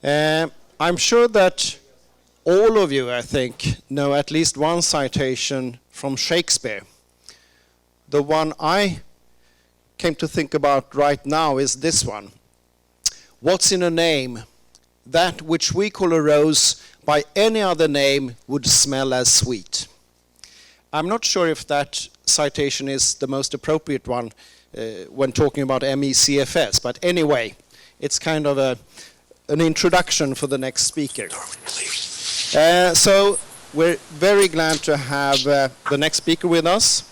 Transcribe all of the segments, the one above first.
I'm sure that all of you, I think, know at least one citation from Shakespeare. The one I came to think about right now is this one. What's in a name? That which we call a rose by any other name would smell as sweet. I'm not sure if that citation is the most appropriate one when talking about CFS, but anyway, it's kind of an introduction for the next speaker. So we're very glad to have the next speaker with us,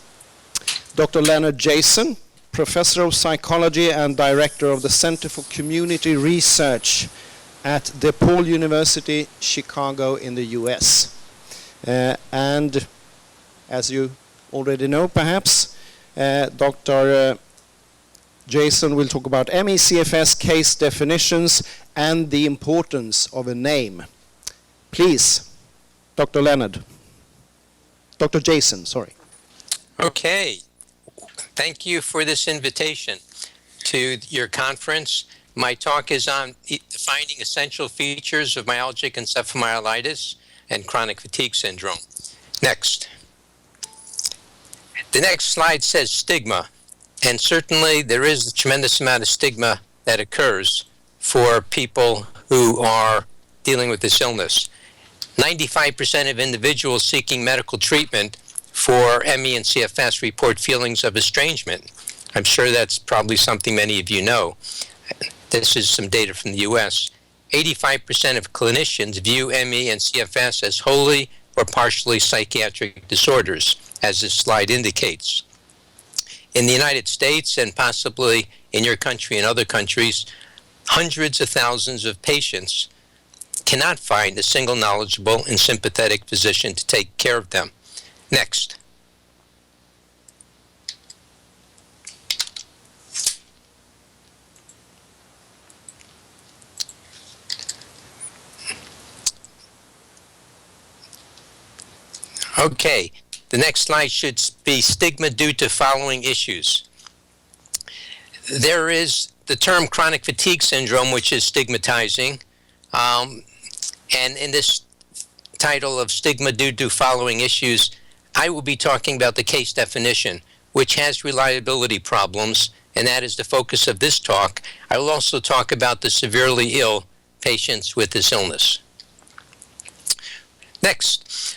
Dr. Leonard Jason, Professor of Psychology and Director of the Center for Community Research at DePaul University, Chicago in the US. And as you already know, perhaps, Dr. Jason will talk about CFS case definitions and the importance of a name. Please, Dr. Leonard. Dr. Jason, sorry. Okay. Thank you for this invitation to your conference. My talk is on defining essential features of myalgic encephalomyelitis and chronic fatigue syndrome. Next. The next slide says stigma. And certainly there is a tremendous amount of stigma that occurs for people who are dealing with this illness. 95% of individuals seeking medical treatment for ME and CFS report feelings of estrangement. I'm sure that's probably something many of you know. This is some data from the US. 85% of clinicians view ME and CFS as wholly or partially psychiatric disorders, as this slide indicates. In the United States and possibly in your country and other countries, hundreds of thousands of patients cannot find a single knowledgeable and sympathetic physician to take care of them. Next. Okay. The next slide should be stigma due to following issues. There is the term chronic fatigue syndrome, which is stigmatizing. And in this title of stigma due to following issues, I will be talking about the case definition, which has reliability problems, and that is the focus of this talk. I will also talk about the severely ill patients with this illness. Next.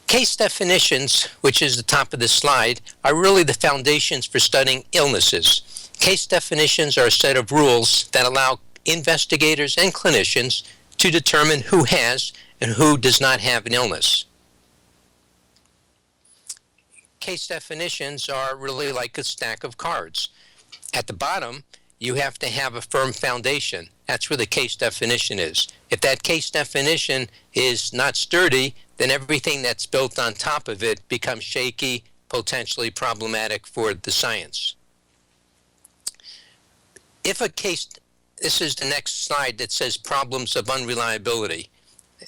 Case definitions, which is the top of the slide, are really the foundations for studying illnesses. Case definitions are a set of rules that allow investigators and clinicians to determine who has and who does not have an illness. Case definitions are really like a stack of cards. At the bottom, you have to have a firm foundation. That's where the case definition is. If that case definition is not sturdy, then everything that's built on top of it becomes shaky, potentially problematic for the science. If a case, this is the next slide that says problems of unreliability.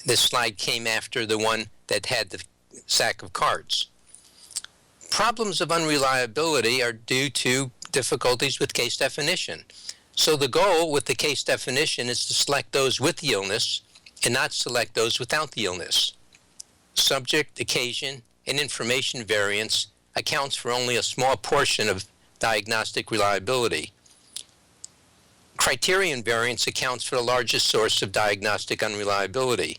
This slide came after the one that had the sack of cards. Problems of unreliability are due to difficulties with case definition. So the goal with the case definition is to select those with the illness and not select those without the illness. Subject, occasion, and information variance accounts for only a small portion of diagnostic reliability. Criterion variance accounts for the largest source of diagnostic unreliability.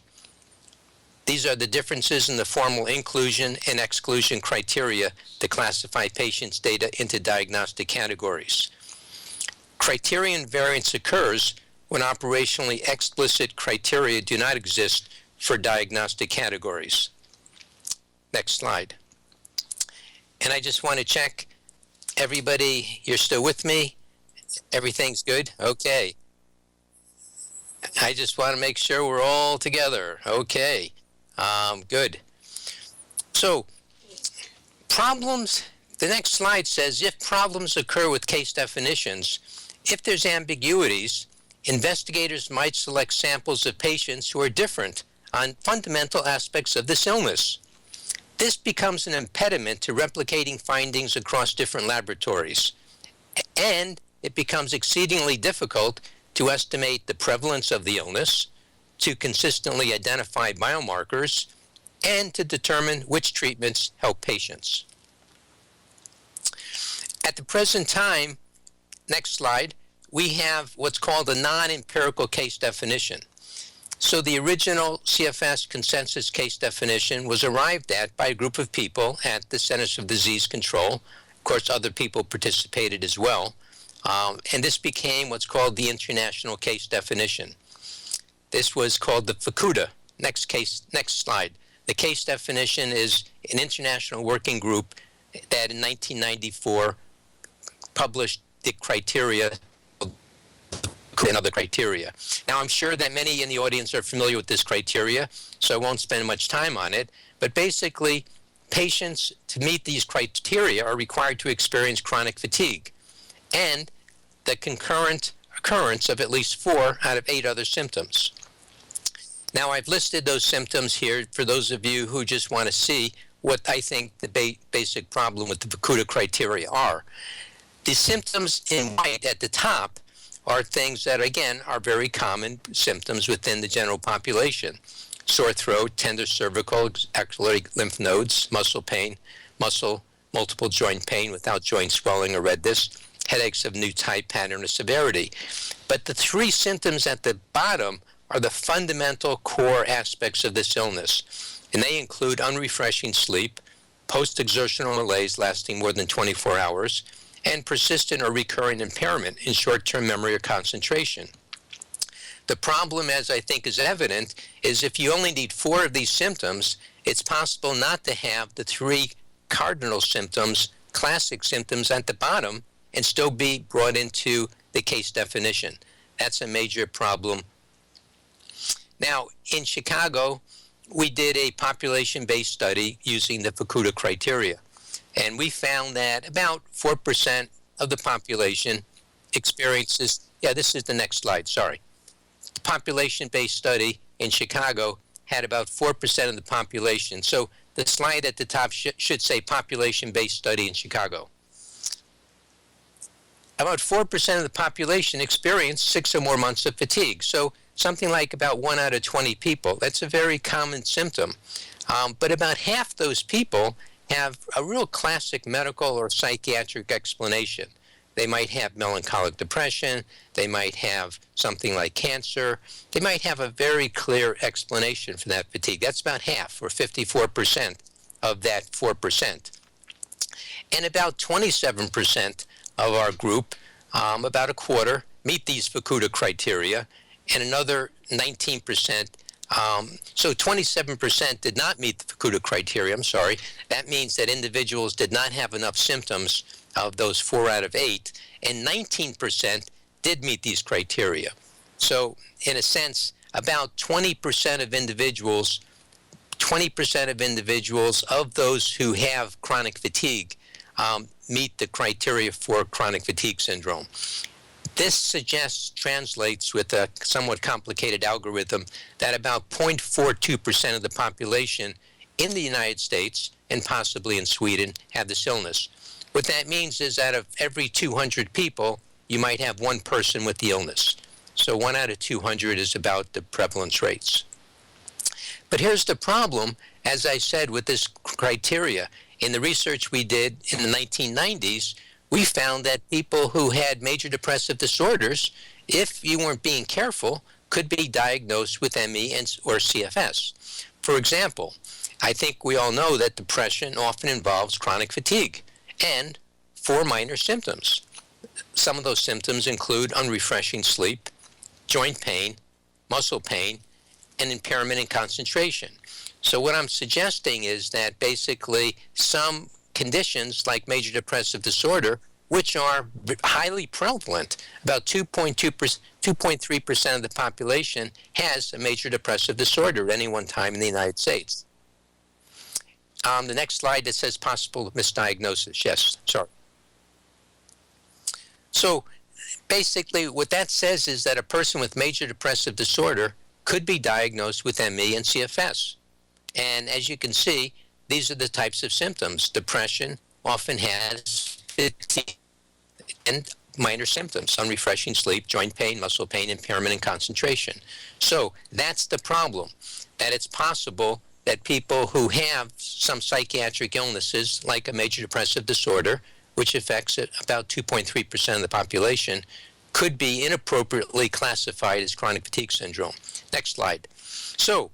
These are the differences in the formal inclusion and exclusion criteria to classify patients' data into diagnostic categories. Criterion variance occurs when operationally explicit criteria do not exist for diagnostic categories. Next slide. And I just want to check, everybody, you're still with me? Everything's good? Okay. I just want to make sure we're all together. Okay. Good. So, problems, the next slide says if problems occur with case definitions, if there's ambiguities, investigators might select samples of patients who are different on fundamental aspects of this illness. This becomes an impediment to replicating findings across different laboratories, and it becomes exceedingly difficult to estimate the prevalence of the illness, to consistently identify biomarkers, and to determine which treatments help patients. At the present time, next slide, we have what's called a non-empirical case definition. So the original CFS consensus case definition was arrived at by a group of people at the Centers for Disease Control. Of course, other people participated as well. And this became what's called the international case definition. This was called the FACUDA. Next slide. The case definition is an international working group that in 1994 published the criteria and other criteria. Now, I'm sure that many in the audience are familiar with this criteria, so I won't spend much time on it. But basically, patients to meet these criteria are required to experience chronic fatigue and the concurrent occurrence of at least 4 out of 8 other symptoms. Now, I've listed those symptoms here for those of you who just want to see what I think the basic problem with the FACUDA criteria are. The symptoms in white at the top are things that, again, are very common symptoms within the general population. Sore throat, tender cervical, axillary lymph nodes, muscle pain, multiple joint pain without joint swelling or redness, headaches of new type, pattern, or severity. But the 3 symptoms at the bottom are the fundamental core aspects of this illness, and they include unrefreshing sleep, post-exertional malaise lasting more than 24 hours, and persistent or recurring impairment in short-term memory or concentration. The problem, as I think is evident, is if you only need 4 of these symptoms, it's possible not to have the 3 cardinal symptoms, classic symptoms at the bottom, and still be brought into the case definition. That's a major problem. Now, in Chicago, we did a population-based study using the FACUDA criteria. And we found that about 4% of the population experiences, this is the next slide, sorry. The population-based study in Chicago had about 4% of the population. So the slide at the top should say population-based study in Chicago. About 4% of the population experienced 6 or more months of fatigue. So something like about 1 out of 20 people. That's a very common symptom. But about half those people have a real classic medical or psychiatric explanation. They might have melancholic depression, they might have something like cancer, they might have a very clear explanation for that fatigue. That's about half, or 54% of that 4%. And about 27% of our group, about a quarter, meet these FACUDA criteria, and another 19%, so 27% did not meet the FACUDA criteria, I'm sorry. That means that individuals did not have enough symptoms of those 4 out of 8, and 19% did meet these criteria. So in a sense, about 20% of individuals, of those who have chronic fatigue meet the criteria for chronic fatigue syndrome. This translates with a somewhat complicated algorithm that about 0.42% of the population in the United States and possibly in Sweden have this illness. What that means is out of every 200 people, you might have 1 person with the illness. So 1 out of 200 is about the prevalence rates. But here's the problem, as I said, with this criteria. In the research we did in the 1990s, we found that people who had major depressive disorders, if you weren't being careful, could be diagnosed with ME or CFS. For example, I think we all know that depression often involves chronic fatigue and 4 minor symptoms. Some of those symptoms include unrefreshing sleep, joint pain, muscle pain, and impairment in concentration. So what I'm suggesting is that basically some conditions like major depressive disorder, which are highly prevalent, about 2.3% of the population has a major depressive disorder at any one time in the United States. The next slide that says possible misdiagnosis. Yes, sorry. So basically what that says is that a person with major depressive disorder could be diagnosed with ME and CFS. And as you can see, these are the types of symptoms. Depression often has fatigue and minor symptoms: unrefreshing sleep, joint pain, muscle pain, impairment in concentration. So that's the problem, that it's possible that people who have some psychiatric illnesses, like a major depressive disorder, which affects about 2.3% of the population, could be inappropriately classified as chronic fatigue syndrome. Next slide. So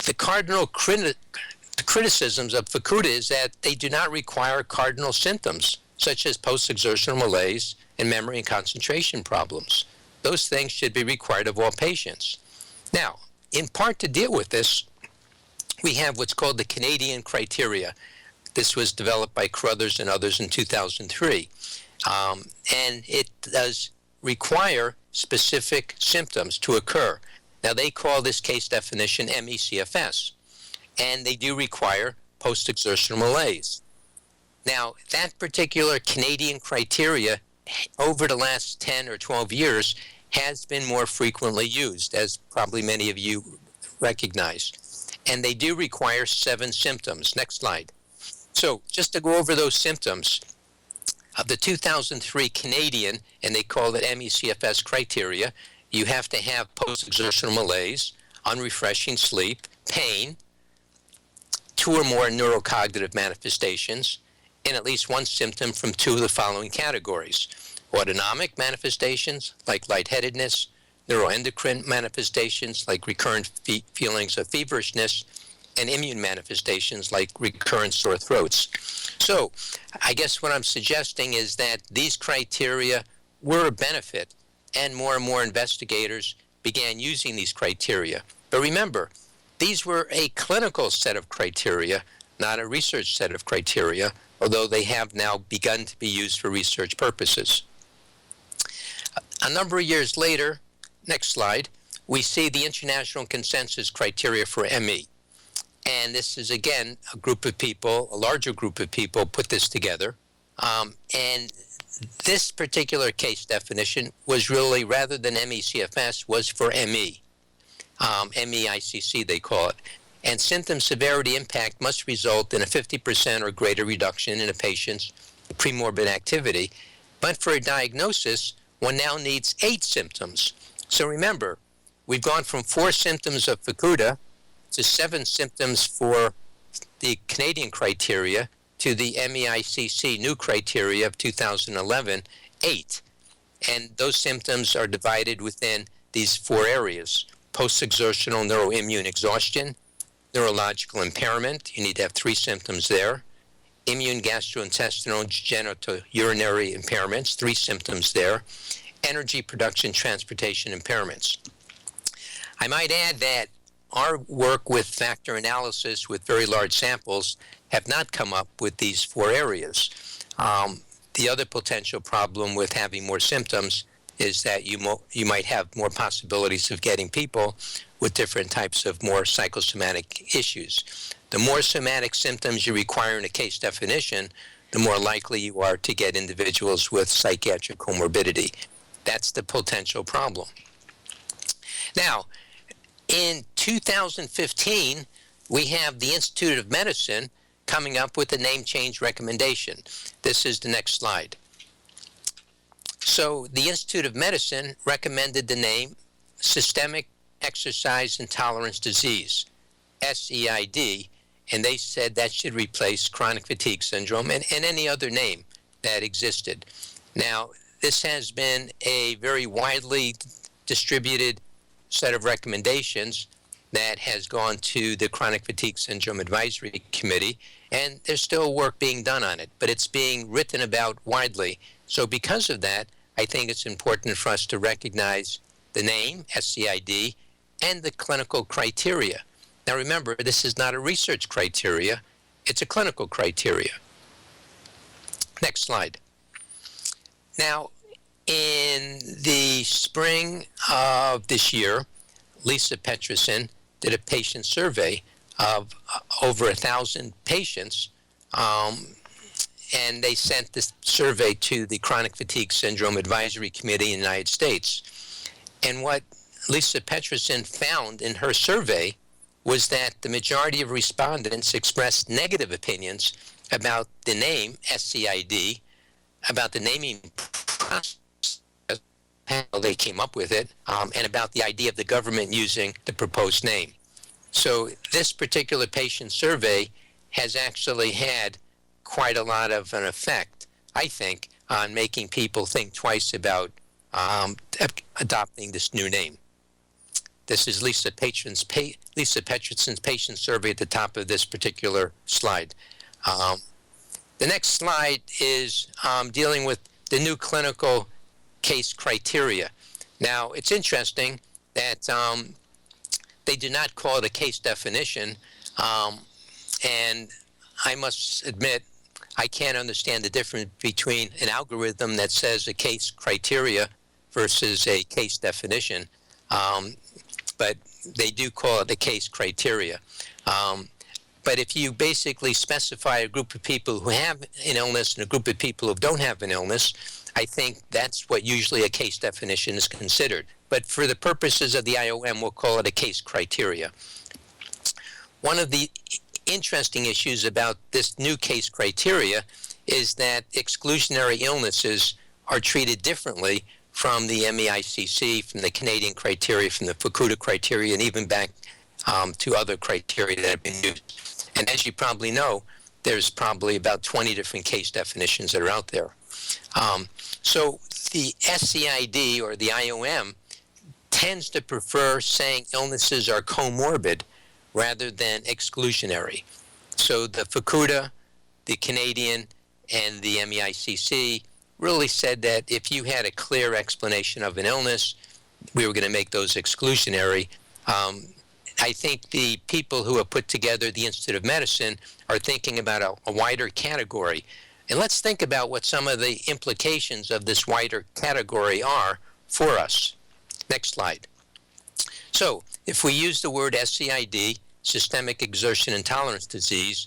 the cardinal criticisms of Fukuda is that they do not require cardinal symptoms, such as post-exertional malaise and memory and concentration problems. Those things should be required of all patients. Now, in part to deal with this, we have what's called the Canadian criteria. This was developed by Carruthers and others in 2003. And it does require specific symptoms to occur. Now, they call this case definition ME-CFS, and they do require post-exertional malaise. Now, that particular Canadian criteria, over the last 10 or 12 years, has been more frequently used, as probably many of you recognize. And they do require 7 symptoms. Next slide. So just to go over those symptoms, of the 2003 Canadian, and they call it ME-CFS criteria, you have to have post-exertional malaise, unrefreshing sleep, pain, 2 or more neurocognitive manifestations, and at least 1 symptom from 2 of the following categories: autonomic manifestations like lightheadedness, neuroendocrine manifestations like recurrent feelings of feverishness, and immune manifestations like recurrent sore throats. So I guess what I'm suggesting is that these criteria were a benefit, and more investigators began using these criteria. But remember, these were a clinical set of criteria, not a research set of criteria, although they have now begun to be used for research purposes. A number of years later, next slide, we see the international consensus criteria for ME. And this is, again, a group of people, a larger group of people put this together. And this particular case definition was really, rather than ME-CFS, was for ME. ME-ICC, they call it. And symptom severity impact must result in a 50% or greater reduction in a patient's premorbid activity. But for a diagnosis, one now needs 8 symptoms. So remember, we've gone from 4 symptoms of Fukuda to 7 symptoms for the Canadian criteria to the ME-ICC new criteria of 2011, 8. And those symptoms are divided within these 4 areas: post-exertional neuroimmune exhaustion, neurological impairment, you need to have 3 symptoms there; immune gastrointestinal genitourinary impairments, 3 symptoms there; energy production transportation impairments. I might add that our work with factor analysis with very large samples have not come up with these 4 areas. The other potential problem with having more symptoms is that you might have more possibilities of getting people with different types of more psychosomatic issues. The more somatic symptoms you require in a case definition, the more likely you are to get individuals with psychiatric comorbidity. That's the potential problem. Now, in 2015, we have the Institute of Medicine coming up with a name change recommendation. This is the next slide. So the Institute of Medicine recommended the name Systemic Exercise Intolerance Disease, SEID, and they said that should replace chronic fatigue syndrome and any other name that existed. Now, this has been a very widely distributed set of recommendations that has gone to the Chronic Fatigue Syndrome Advisory Committee, and there's still work being done on it, but it's being written about widely. So because of that, I think it's important for us to recognize the name, SCID, and the clinical criteria. Now remember, this is not a research criteria, it's a clinical criteria. Next slide. Now, in the spring of this year, Lisa Peterson did a patient survey of over 1,000 patients, and they sent this survey to the Chronic Fatigue Syndrome Advisory Committee in the United States. And what Lisa Peterson found in her survey was that the majority of respondents expressed negative opinions about the name SCID, about the naming process, how they came up with it, and about the idea of the government using the proposed name. So this particular patient survey has actually had quite a lot of an effect, I think, on making people think twice about adopting this new name. This is Lisa Petterson's patient survey at the top of this particular slide. The next slide is dealing with the new clinical case criteria. Now, it's interesting that they did not call it a case definition, and I must admit, I can't understand the difference between an algorithm that says a case criteria versus a case definition, but they do call it a case criteria. But if you basically specify a group of people who have an illness and a group of people who don't have an illness, I think that's what usually a case definition is considered. But for the purposes of the IOM, we'll call it a case criteria. One of the interesting issues about this new case criteria is that exclusionary illnesses are treated differently from the MEICC, from the Canadian criteria, from the Fukuda criteria, and even back to other criteria that have been used. And as you probably know, there's probably about 20 different case definitions that are out there. So the SCID, or the IOM, tends to prefer saying illnesses are comorbid rather than exclusionary. So the Fukuda, the Canadian, and the MEICC really said that if you had a clear explanation of an illness, we were going to make those exclusionary. I think the people who have put together the Institute of Medicine are thinking about a wider category. And let's think about what some of the implications of this wider category are for us. Next slide. So if we use the word SCID, systemic exertion intolerance disease,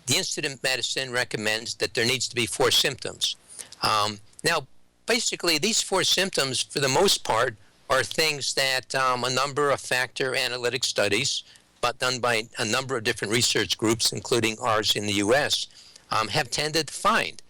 the Institute of Medicine recommends that there needs to be 4 symptoms. Now, basically, these 4 symptoms, for the most part, are things that a number of factor analytic studies, but done by a number of different research groups, including ours in the U.S., have tended to find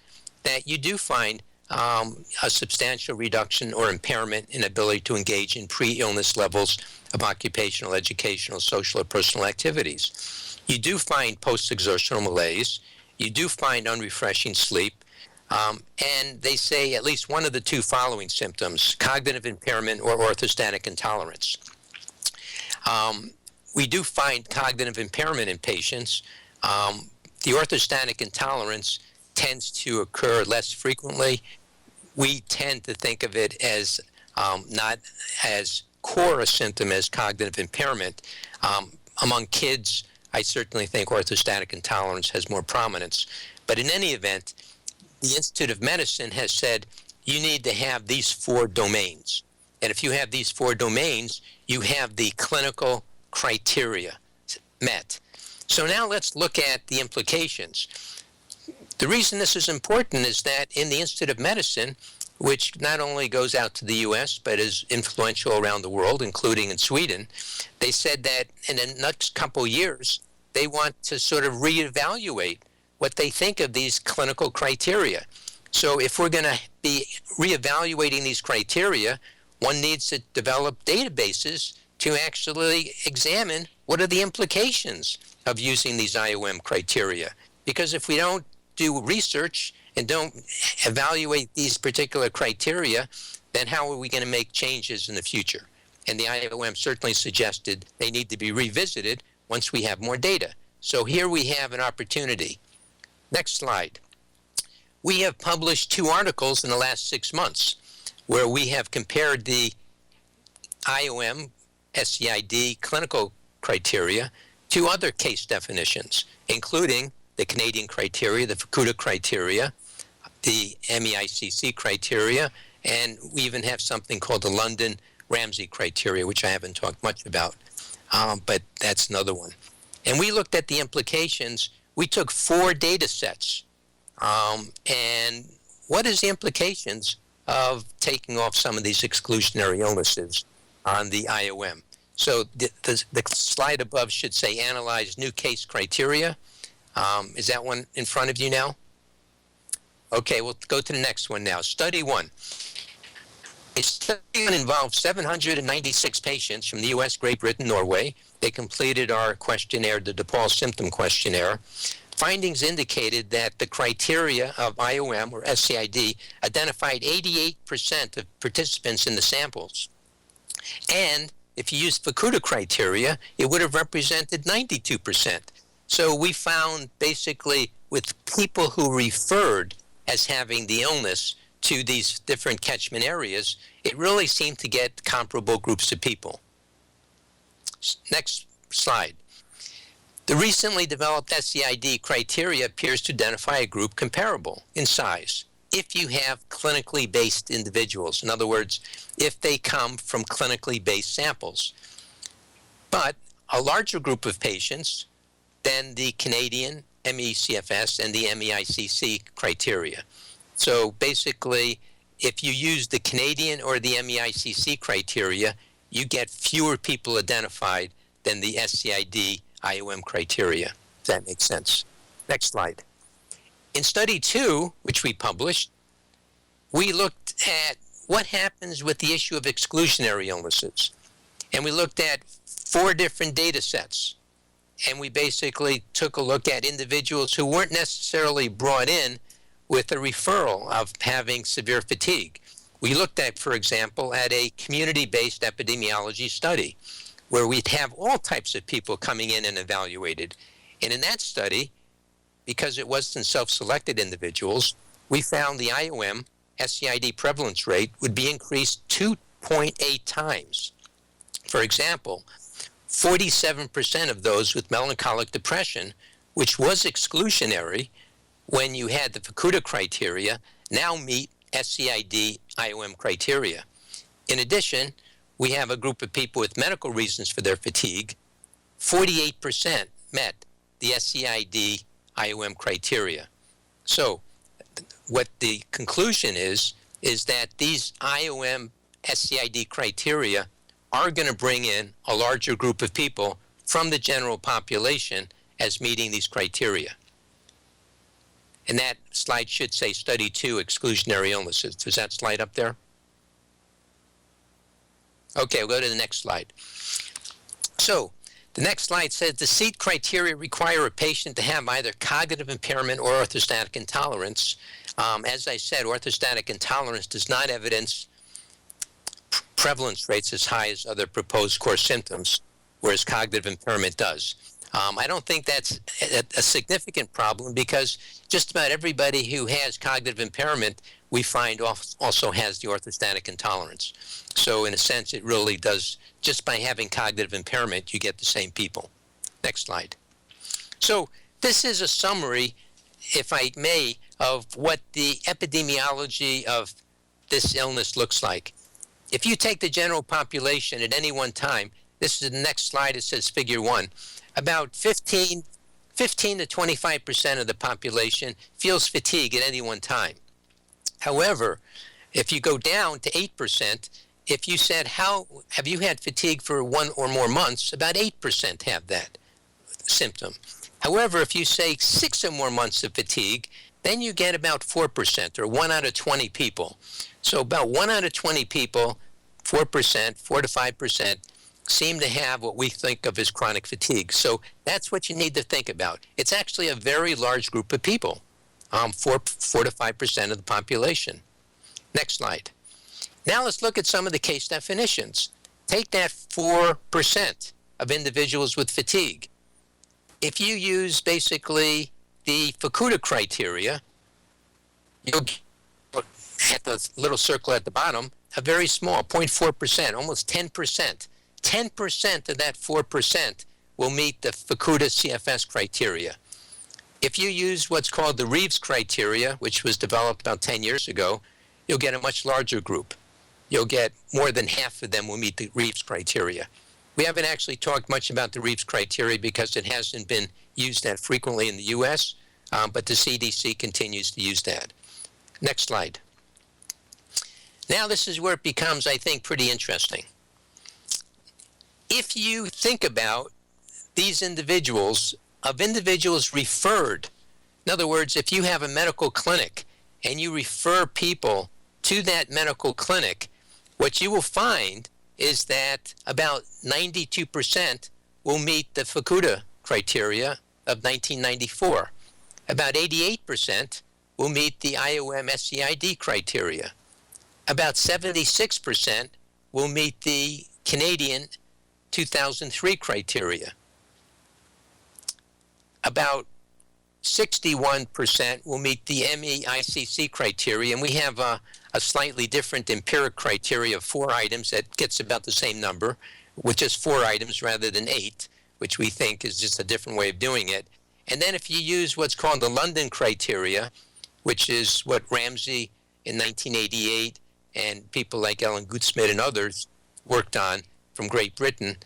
that you do find a substantial reduction or impairment in ability to engage in pre-illness levels of occupational, educational, social, or personal activities. You do find post-exertional malaise. You do find unrefreshing sleep. And they say at least one of the 2 following symptoms, cognitive impairment or orthostatic intolerance. We do find cognitive impairment in patients. The orthostatic intolerance tends to occur less frequently. We tend to think of it as not as core a symptom as cognitive impairment. Among kids, I certainly think orthostatic intolerance has more prominence. But in any event, the Institute of Medicine has said you need to have these 4 domains. And if you have these 4 domains, you have the clinical criteria met. So now let's look at the implications. The reason this is important is that in the Institute of Medicine, which not only goes out to the U.S., but is influential around the world, including in Sweden, they said that in the next couple years, they want to sort of reevaluate what they think of these clinical criteria. So if we're going to be reevaluating these criteria, one needs to develop databases to actually examine what are the implications of using these IOM criteria. Because if we don't do research and don't evaluate these particular criteria, then how are we going to make changes in the future? And the IOM certainly suggested they need to be revisited once we have more data. So here we have an opportunity. Next slide. We have published 2 articles in the last 6 months where we have compared the IOM SCID clinical criteria to other case definitions, including the Canadian criteria, the Fukuda criteria, the MEICC criteria, and we even have something called the London Ramsey criteria, which I haven't talked much about, but that's another one. And we looked at the implications. We took 4 data sets, and what is the implications of taking off some of these exclusionary illnesses on the IOM? So the slide above should say analyze new case criteria. Is that one in front of you now? Okay, we'll go to the next one now. Study 1. A study involved 796 patients from the U.S., Great Britain, Norway. They completed our questionnaire, the DePaul Symptom Questionnaire. Findings indicated that the criteria of IOM, or SCID, identified 88% of participants in the samples. And if you used Fukuda criteria, it would have represented 92%. So we found basically with people who referred as having the illness to these different catchment areas, it really seemed to get comparable groups of people. Next slide. The recently developed SCID criteria appears to identify a group comparable in size if you have clinically based individuals. In other words, if they come from clinically based samples. But a larger group of patients than the Canadian ME-CFS and the MEICC criteria. So basically, if you use the Canadian or the MEICC criteria, you get fewer people identified than the SCID IOM criteria. If that makes sense. Next slide. In study 2, which we published, we looked at what happens with the issue of exclusionary illnesses. And we looked at 4 different data sets. And we basically took a look at individuals who weren't necessarily brought in with a referral of having severe fatigue. We looked at, for example, at a community-based epidemiology study where we'd have all types of people coming in and evaluated. And in that study, because it wasn't self-selected individuals, we found the IOM SCID prevalence rate would be increased 2.8 times. For example, 47% of those with melancholic depression, which was exclusionary when you had the Fukuda criteria, now meet SCID IOM criteria. In addition, we have a group of people with medical reasons for their fatigue. 48% met the SCID IOM criteria. So what the conclusion is that these IOM SCID criteria are going to bring in a larger group of people from the general population as meeting these criteria. And that slide should say study 2, exclusionary illnesses. Is that slide up there? Okay, we'll go to the next slide. So the next slide says the SEAT criteria require a patient to have either cognitive impairment or orthostatic intolerance. As I said, orthostatic intolerance does not evidence prevalence rates as high as other proposed core symptoms, whereas cognitive impairment does. I don't think that's a significant problem because just about everybody who has cognitive impairment we find also has the orthostatic intolerance. So in a sense, it really does, just by having cognitive impairment, you get the same people. Next slide. So this is a summary, if I may, of what the epidemiology of this illness looks like. If you take the general population at any one time, this is the next slide, it says figure 1, about 15 to 25% of the population feels fatigue at any one time. However, if you go down to 8%, if you said, have you had fatigue for 1 or more months, about 8% have that symptom. However, if you say 6 or more months of fatigue, then you get about 4%, or 1 out of 20 people. So about 1 out of 20 people, 4%, 4 to 5%, seem to have what we think of as chronic fatigue. So that's what you need to think about. It's actually a very large group of people, 4 to 5% of the population. Next slide. Now let's look at some of the case definitions. Take that 4% of individuals with fatigue. If you use basically the Fukuda criteria, you'll get at the little circle at the bottom, a very small, 0.4%, almost 10%. 10% of that 4% will meet the Fukuda CFS criteria. If you use what's called the Reeves criteria, which was developed about 10 years ago, you'll get a much larger group. You'll get more than half of them will meet the Reeves criteria. We haven't actually talked much about the Reeves criteria because it hasn't been used that frequently in the U.S., but the CDC continues to use that. Next slide. Now this is where it becomes, I think, pretty interesting. If you think about these individuals, of individuals referred, in other words, if you have a medical clinic and you refer people to that medical clinic, what you will find is that about 92% will meet the Fukuda criteria of 1994. About 88% will meet the IOM SCID criteria. About 76% will meet the Canadian 2003 criteria. About 61% will meet the MEICC criteria, and we have a slightly different empiric criteria of 4 items that gets about the same number, with just 4 items rather than 8, which we think is just a different way of doing it. And then if you use what's called the London criteria, which is what Ramsey in 1988 and people like Ellen Goodsmith and others worked on from Great Britain,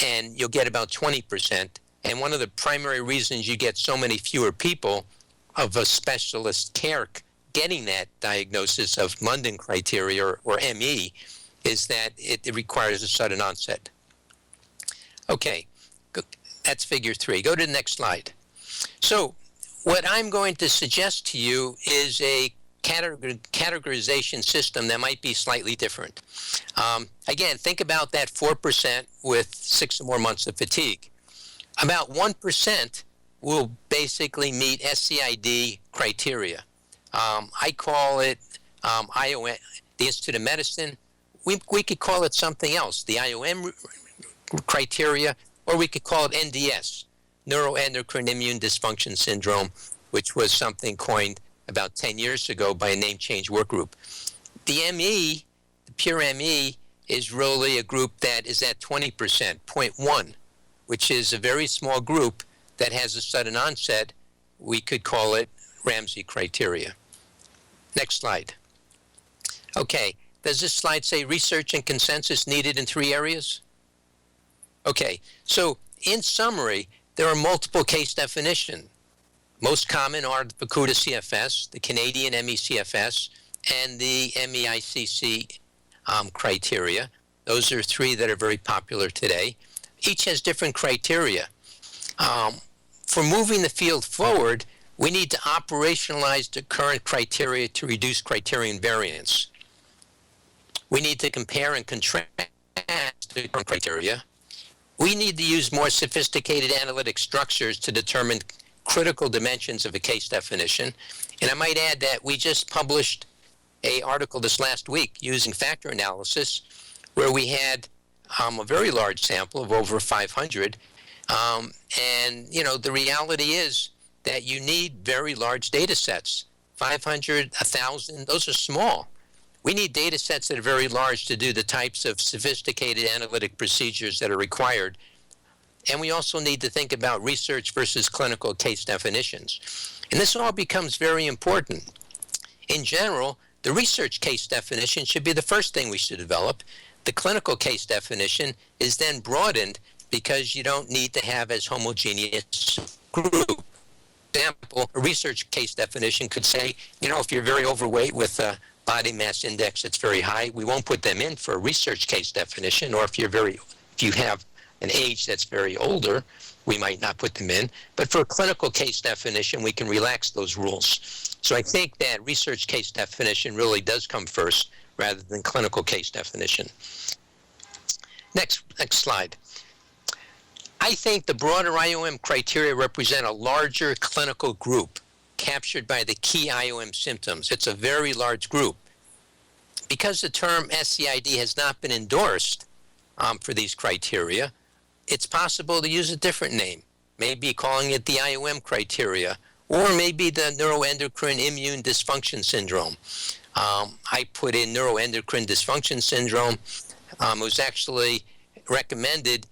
and you'll get about 20%. And one of the primary reasons you get so many fewer people of a specialist care getting that diagnosis of London criteria or ME is that it requires a sudden onset. Okay, that's figure 3. Go to the next slide. So what I'm going to suggest to you is a categorization system that might be slightly different. Again, think about that 4% with 6 or more months of fatigue. About 1% will basically meet SCID criteria. I call it IOM, the Institute of Medicine. We could call it something else, the IOM criteria, or we could call it NDS, Neuroendocrine Immune Dysfunction Syndrome, which was something coined about 10 years ago by a name change work group. The ME, the pure ME, is really a group that is at 20%, 0.1, which is a very small group that has a sudden onset. We could call it Ramsey criteria. Next slide. Okay, does this slide say research and consensus needed in 3 areas? Okay, so in summary, there are multiple case definitions. Most common are the Fukuda CFS, the Canadian ME-CFS, and the MEICC criteria. Those are 3 that are very popular today. Each has different criteria. For moving the field forward, we need to operationalize the current criteria to reduce criterion variance. We need to compare and contrast the current criteria. We need to use more sophisticated analytic structures to determine critical dimensions of a case definition. And I might add that we just published an article this last week using factor analysis where we had a very large sample of over 500. And, you know, the reality is that you need very large data sets. 500, 1,000, those are small. We need data sets that are very large to do the types of sophisticated analytic procedures that are required. And we also need to think about research versus clinical case definitions. And this all becomes very important. In general, the research case definition should be the first thing we should develop. The clinical case definition is then broadened because you don't need to have as homogeneous group. For example, a research case definition could say, you know, if you're very overweight with a body mass index that's very high, we won't put them in for a research case definition. Or if you have an age that's very older, we might not put them in. But for a clinical case definition, we can relax those rules. So I think that research case definition really does come first rather than clinical case definition. Next slide. I think the broader IOM criteria represent a larger clinical group captured by the key IOM symptoms. It's a very large group. Because the term SCID has not been endorsed for these criteria, it's possible to use a different name, maybe calling it the IOM criteria, or maybe the neuroendocrine immune dysfunction syndrome. I put in neuroendocrine dysfunction syndrome. It was actually recommended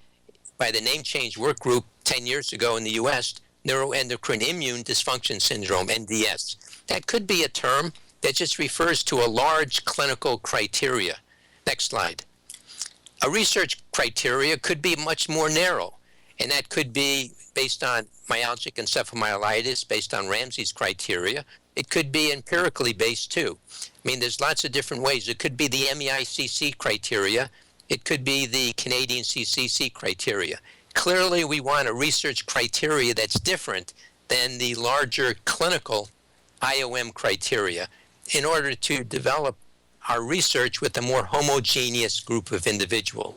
by the name change work group 10 years ago in the US, neuroendocrine immune dysfunction syndrome, NDS. That could be a term that just refers to a large clinical criteria. Next slide. A research criteria could be much more narrow, and that could be based on myalgic encephalomyelitis, based on Ramsey's criteria. It could be empirically based too. I mean, there's lots of different ways. It could be the MEICC criteria. It could be the Canadian CCC criteria. Clearly, we want a research criteria that's different than the larger clinical IOM criteria in order to develop our research with a more homogeneous group of individuals.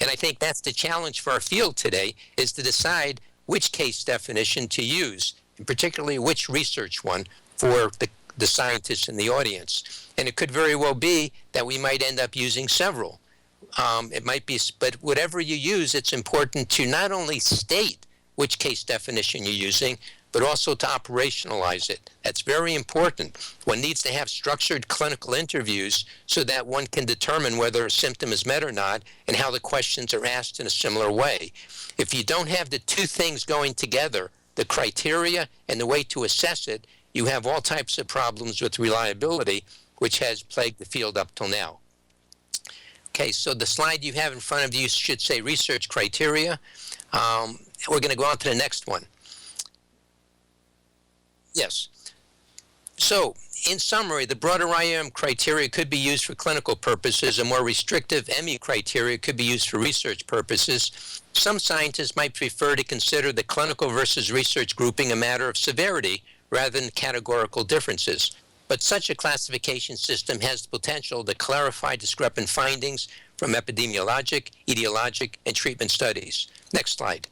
And I think that's the challenge for our field today, is to decide which case definition to use, and particularly which research one for the scientists in the audience. And it could very well be that we might end up using several. It might be, but whatever you use, it's important to not only state which case definition you're using, but also to operationalize it. That's very important. One needs to have structured clinical interviews so that one can determine whether a symptom is met or not and how the questions are asked in a similar way. If you don't have the two things going together, the criteria and the way to assess it, you have all types of problems with reliability, which has plagued the field up till now. Okay, so the slide you have in front of you should say research criteria. We're going to go on to the next one. Yes. So, in summary, the broader IOM criteria could be used for clinical purposes. A more restrictive ME criteria could be used for research purposes. Some scientists might prefer to consider the clinical versus research grouping a matter of severity rather than categorical differences. But such a classification system has the potential to clarify discrepant findings from epidemiologic, etiologic, and treatment studies. Next slide.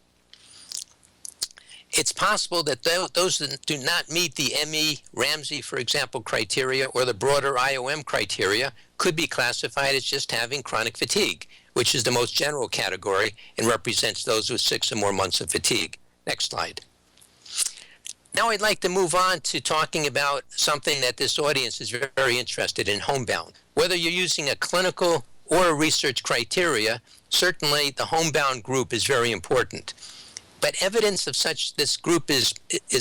It's possible that those that do not meet the ME, Ramsey, for example, criteria or the broader IOM criteria could be classified as just having chronic fatigue, which is the most general category and represents those with 6 or more months of fatigue. Next slide. Now I'd like to move on to talking about something that this audience is very interested in, homebound. Whether you're using a clinical or a research criteria, certainly the homebound group is very important. But evidence of this group is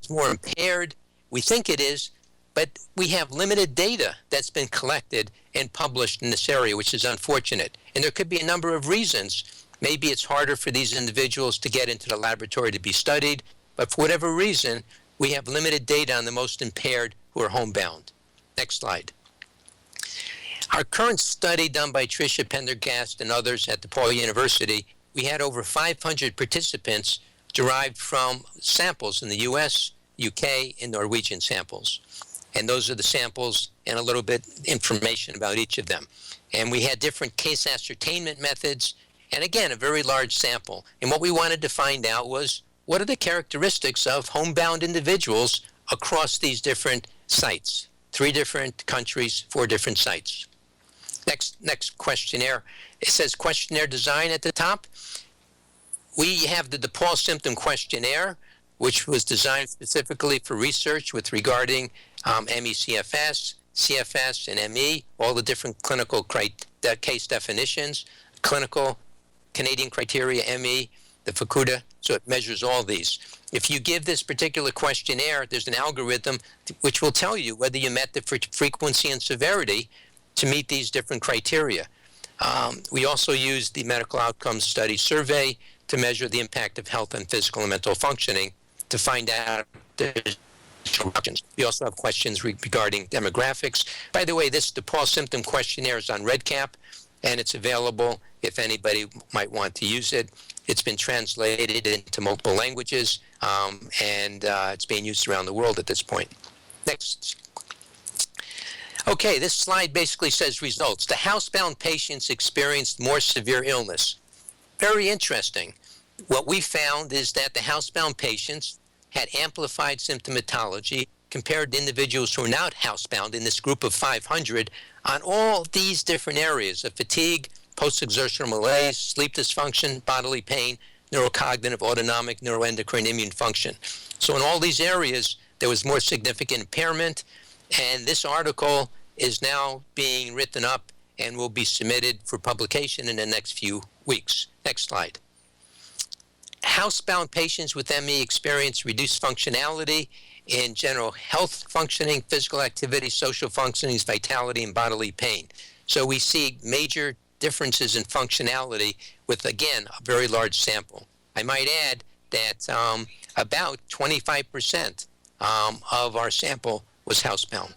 more impaired. We think it is, but we have limited data that's been collected and published in this area, which is unfortunate. And there could be a number of reasons. Maybe it's harder for these individuals to get into the laboratory to be studied, but for whatever reason, we have limited data on the most impaired who are homebound. Next slide. Our current study done by Tricia Pendergast and others at DePaul University, we had over 500 participants derived from samples in the US, UK, and Norwegian samples. And those are the samples and a little bit information about each of them. And we had different case ascertainment methods, and again, a very large sample. And what we wanted to find out was, what are the characteristics of homebound individuals across these different sites? 3 different countries, 4 different sites. Next questionnaire. It says questionnaire design at the top. We have the DePaul Symptom Questionnaire, which was designed specifically for research with regarding ME-CFS, CFS, and ME, all the different clinical case definitions, clinical Canadian criteria, ME, the Fukuda, so it measures all these. If you give this particular questionnaire, there's an algorithm which will tell you whether you met the frequency and severity to meet these different criteria. We also use the Medical Outcomes Study Survey to measure the impact of health on physical and mental functioning to find out the options. We also have questions regarding demographics. By the way, this DePaul Symptom Questionnaire is on REDCap, and it's available if anybody might want to use it. It's been translated into multiple languages, and it's being used around the world at this point. Next. Okay, this slide basically says results. The housebound patients experienced more severe illness. Very interesting. What we found is that the housebound patients had amplified symptomatology compared to individuals who are not housebound in this group of 500 on all these different areas of fatigue, post-exertional malaise, sleep dysfunction, bodily pain, neurocognitive, autonomic, neuroendocrine, immune function. So in all these areas, there was more significant impairment, and this article is now being written up and will be submitted for publication in the next few weeks. Next slide. Housebound patients with ME experience reduced functionality in general health functioning, physical activity, social functioning, vitality, and bodily pain. So we see major differences in functionality with, again, a very large sample. I might add that about 25% of our sample was housebound.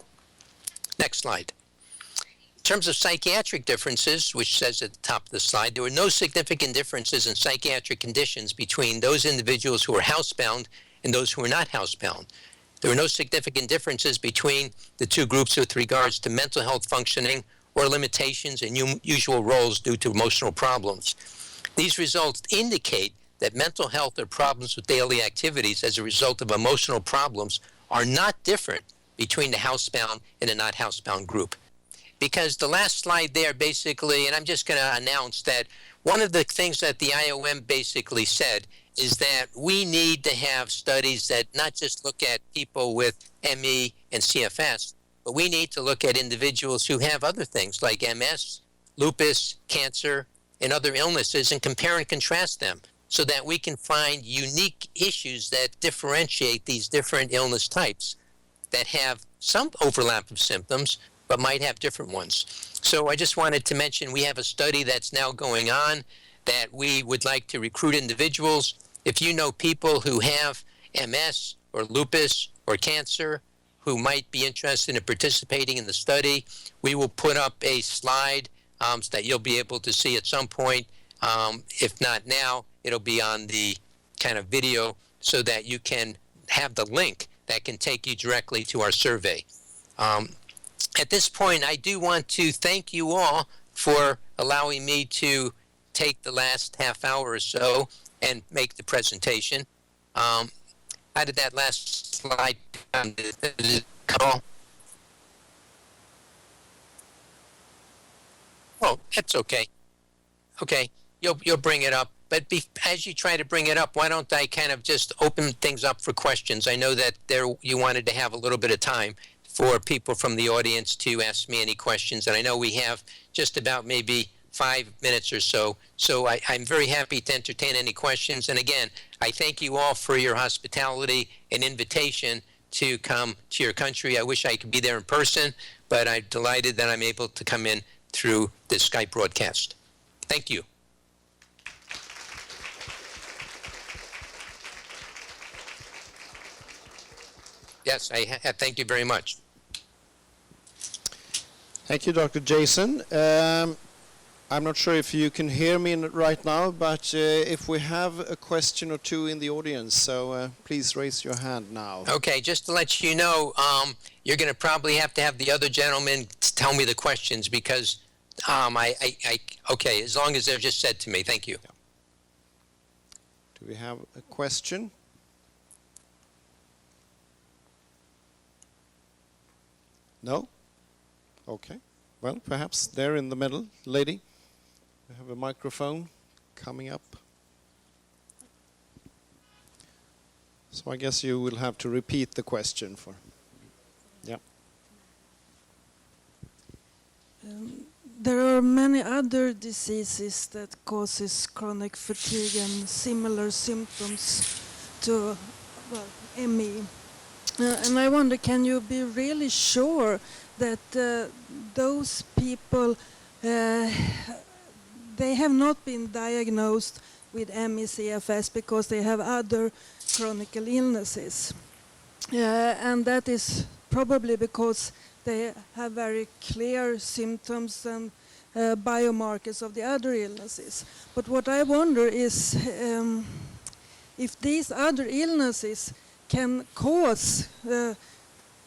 Next slide. In terms of psychiatric differences, which says at the top of the slide, there were no significant differences in psychiatric conditions between those individuals who were housebound and those who were not housebound. There were no significant differences between the two groups with regards to mental health functioning or limitations in usual roles due to emotional problems. These results indicate that mental health or problems with daily activities as a result of emotional problems are not different between the housebound and the not housebound group. Because the last slide there basically, and I'm just going to announce that one of the things that the IOM basically said is that we need to have studies that not just look at people with ME and CFS, but we need to look at individuals who have other things like MS, lupus, cancer, and other illnesses and compare and contrast them so that we can find unique issues that differentiate these different illness types that have some overlap of symptoms but might have different ones. So I just wanted to mention we have a study that's now going on that we would like to recruit individuals. If you know people who have MS or lupus or cancer who might be interested in participating in the study, we will put up a slide so that you'll be able to see at some point. If not now, it'll be on the kind of video so that you can have the link that can take you directly to our survey. At this point, I do want to thank you all for allowing me to take the last half hour or so and make the presentation. How did that last slide come? Oh, that's okay. Okay, you'll bring it up. But as you try to bring it up, why don't I kind of just open things up for questions? I know that you wanted to have a little bit of time for people from the audience to ask me any questions. And I know we have just about maybe 5 minutes or so. So I'm very happy to entertain any questions. And again, I thank you all for your hospitality and invitation to come to your country. I wish I could be there in person, but I'm delighted that I'm able to come in through this Skype broadcast. Thank you. Yes, I thank you very much. Thank you, Dr. Jason. I'm not sure if you can hear me right now, but if we have a question or two in the audience, so please raise your hand now. Okay, just to let you know, you're going to probably have to have the other gentleman tell me the questions because okay, as long as they're just said to me. Thank you. Yeah. Do we have a question? No? Okay. Well, perhaps there in the middle, lady. We have a microphone coming up. So I guess you will have to repeat the question for. Yeah. There are many other diseases that causes chronic fatigue and similar symptoms to ME. And I wonder, can you be really sure that those people, they have not been diagnosed with ME CFS because they have other chronic illnesses? And that is probably because they have very clear symptoms and biomarkers of the other illnesses. But what I wonder is if these other illnesses can cause ME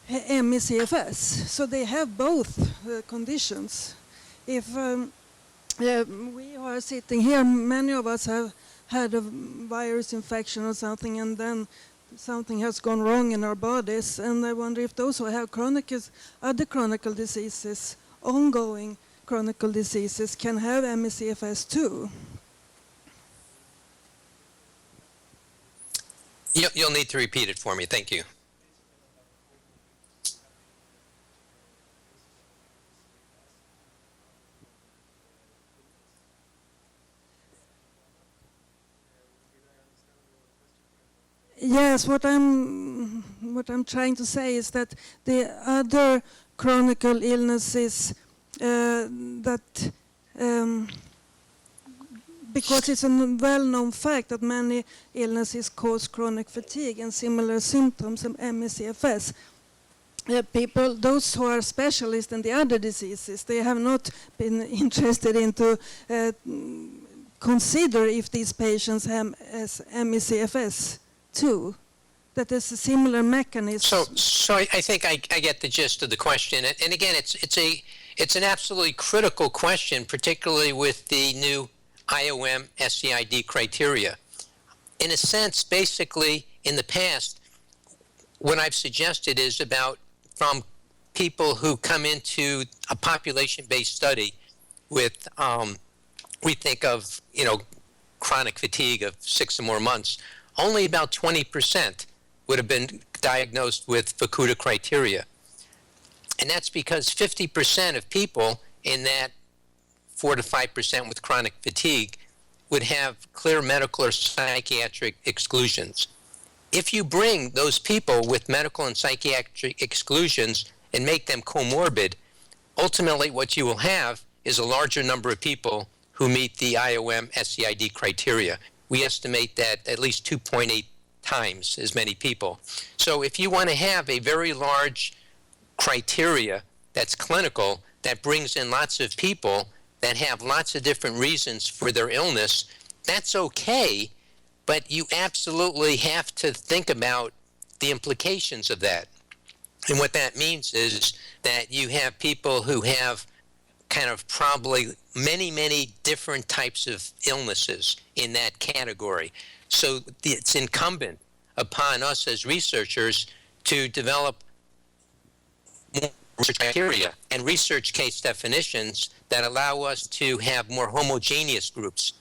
CFS, so they have both conditions. If we are sitting here, many of us have had a virus infection or something, and then something has gone wrong in our bodies, and I wonder if those who have other chronic diseases, ongoing chronic diseases, can have ME CFS too. You'll need to repeat it for me. Thank you. Yes, what I'm trying to say is that the other chronic illnesses that because it's a well-known fact that many illnesses cause chronic fatigue and similar symptoms of ME CFS. People, those who are specialists in the other diseases, they have not been interested into consider if these patients have ME CFS too. that is a similar mechanism. So I think I get the gist of the question. And again, it's an absolutely critical question, particularly with the new IOM SCID criteria. In a sense, basically, in the past, what I've suggested is about from people who come into a population-based study with, we think of, chronic fatigue of 6 or more months, only about 20% would have been diagnosed with Fukuda criteria. And that's because 50% of people in that 4 to 5% with chronic fatigue would have clear medical or psychiatric exclusions. If you bring those people with medical and psychiatric exclusions and make them comorbid, ultimately what you will have is a larger number of people who meet the IOM SCID criteria. We estimate that at least 2.8 times as many people. So if you want to have a very large criteria that's clinical, that brings in lots of people that have lots of different reasons for their illness, that's okay, but you absolutely have to think about the implications of that. And what that means is that you have people who have kind of probably many, many different types of illnesses in that category. So it's incumbent upon us as researchers to develop more research criteria and research case definitions that allow us to have more homogeneous groups.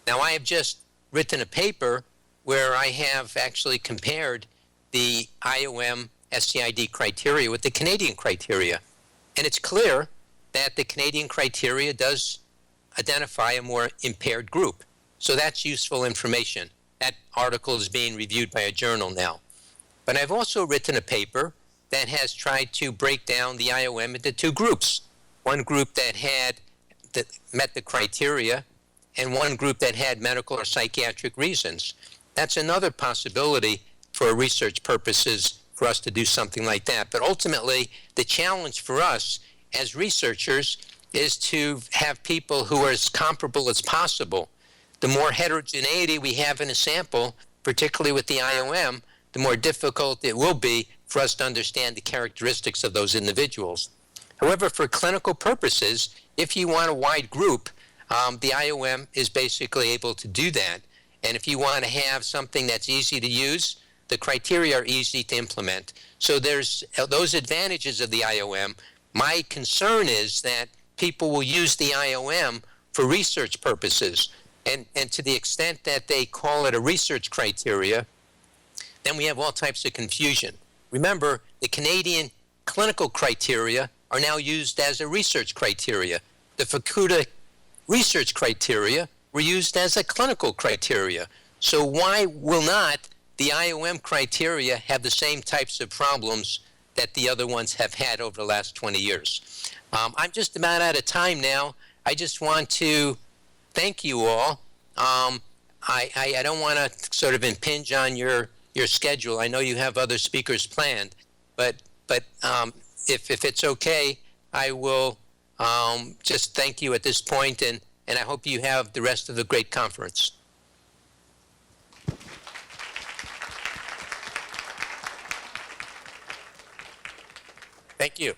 Now, I have just written a paper where I have actually compared the IOM SCID criteria with the Canadian criteria. And it's clear that the Canadian criteria does identify a more impaired group. So that's useful information. That article is being reviewed by a journal now. But I've also written a paper that has tried to break down the IOM into 2 groups. One group that met the criteria, and one group that had medical or psychiatric reasons. That's another possibility for research purposes for us to do something like that. But ultimately, the challenge for us as researchers is to have people who are as comparable as possible. The more heterogeneity we have in a sample, particularly with the IOM, the more difficult it will be for us to understand the characteristics of those individuals. However, for clinical purposes, if you want a wide group, the IOM is basically able to do that. And if you want to have something that's easy to use, the criteria are easy to implement. So there's those advantages of the IOM. My concern is that people will use the IOM for research purposes. And to the extent that they call it a research criteria, then we have all types of confusion. Remember, the Canadian clinical criteria are now used as a research criteria. The Fukuda research criteria were used as a clinical criteria. So why will not the IOM criteria have the same types of problems that the other ones have had over the last 20 years? I'm just about out of time now. I just want to thank you all. I don't want to sort of impinge on your schedule. I know you have other speakers planned, but if it's okay, I will just thank you at this point, and I hope you have the rest of the great conference. Thank you.